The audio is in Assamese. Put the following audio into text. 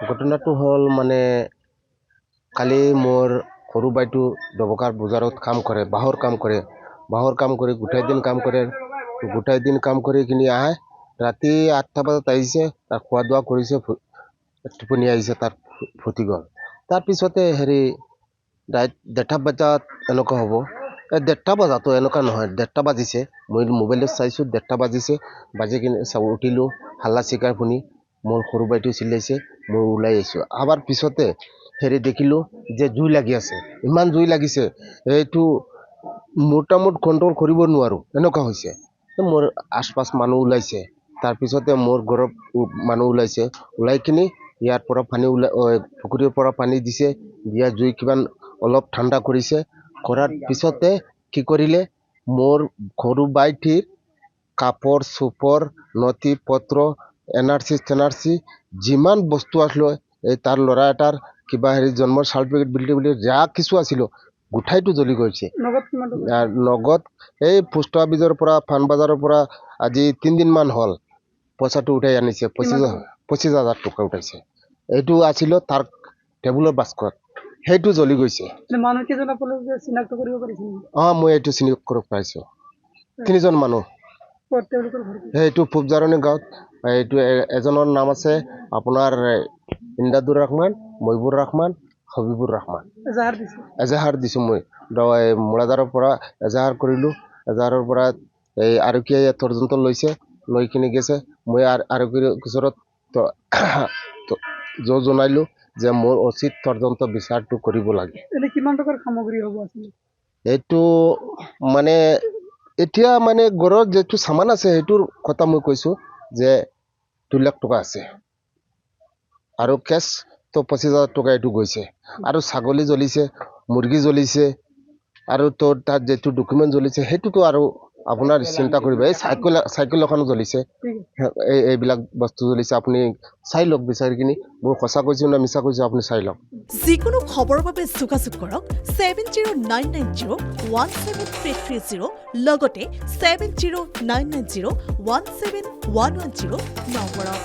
ঘটনাটো হ'ল মানে কালি মোৰ সৰু বাইটো দবকাৰ বজাৰত কাম কৰে, বাঁহৰ কাম কৰে গোটেই দিন কাম কৰি কিনি আহে। ৰাতি 8টা বজাত আহিছে, তাৰ খোৱা দোৱা কৰিছে, টোপনি আহিছে, তাত ফুটি গ'ল। তাৰপিছতে 1:30 বজাত এনেকুৱা হ'ব, 1:30 বজাতো এনেকুৱা নহয়, 1:30 বাজিছে। মই মোবাইলত চাইছোঁ 1:30 বাজিছে, বাজি কিনে উঠিলোঁ, হাল্লা চিকাৰ শুনি মোৰ সৰু বাইটো চিলাইছে, মই ওলাই আহিছোঁ। আবার পিছতে দেখিলোঁ যে জুই লাগি আছে, ইমান জুই লাগিছে, এইটো মোটামুটি কণ্ট্ৰল কৰিব নোৱাৰোঁ, এনেকুৱা হৈছে। মোৰ আশপাশ মানুহ ওলাইছে, তাৰপিছতে মোৰ ঘৰৰ মানুহ ওলাইছে, ওলাই কিনি ইয়াৰ পৰা পুখুৰীৰ পৰা পানী দিছে, দিয়া জুই কিমান অলপ ঠাণ্ডা কৰিছে। কৰাৰ পিছতে কি কৰিলে, মোৰ সৰু বাইটিৰ কাপড় চোপড় নথি পত্ৰ এনআৰচি যিমান বস্তু আসলো, এই তাৰ ল'ৰা এটাৰ কিবা জন্মৰ চাৰ্টিফিকেট বুলি যা কিছু আছিল গোটাইটো জ্বলি গৈছে। নগদ এই পোষ্ট অফিচৰ পৰা ফানবাজাৰৰ পৰা আজি 3 দিন মান হ'ল পইচাটো উঠাই আনিছে, 25,000 টকা উঠাইছে। এইটো আছিল তাৰ টেবুলৰ বাস্কত, সেইটো জ্বলি গৈছে। মই এইটো চিনাক্ত কৰিব পাৰিছোঁ, 3জন মানুহ। সেইটো ফুবজাৰণী গাঁৱত। এইটো এজনৰ নাম আছে আপোনাৰ ইমদাদুৰ ৰহমান, মহিবুৰ ৰহমান, হবিবুৰ ৰহমান। এজাহাৰ দিছোঁ মই মোৰাদাৰৰ পৰা এজাহাৰ কৰিলোঁ। এজাহাৰৰ পৰা এই আৰক্ষীয়ে তদন্ত লৈছে, লৈ কিনি গেছে। মই আৰক্ষীৰ ওচৰত জনাইলোঁ যে মোৰ উচিত তদন্ত বিচাৰটো কৰিব লাগে। কিমান টকাৰ সামগ্ৰী হ'ব? এইটো মানে এতিয়া মানে ঘৰত যিটো সামান আছে সেইটোৰ কথা মই কৈছোঁ যে 2 লাখ টকা আছে, আৰু কেছ তো 25,000 টকা এইটো গৈছে। আৰু ছাগলী জ্বলিছে, মুৰ্গী জ্বলিছে, আৰু তাত যিটো ডকুমেণ্ট জ্বলিছে সেইটোতো আৰু আপোনাৰ চিন্তা কৰিব। এই চাইকেল এখনো জ্বলিছে, এইবিলাক বস্তু জ্বলিছে। আপুনি চাই লওক বিচাৰি কিনি, মই সঁচা কৈছোঁ না মিছা কৈছোঁ আপুনি চাই লওক। যিকোনো খবৰৰ বাবে যোগাযোগ কৰক 7099017330 লগতে 7099017110 নম্বৰত।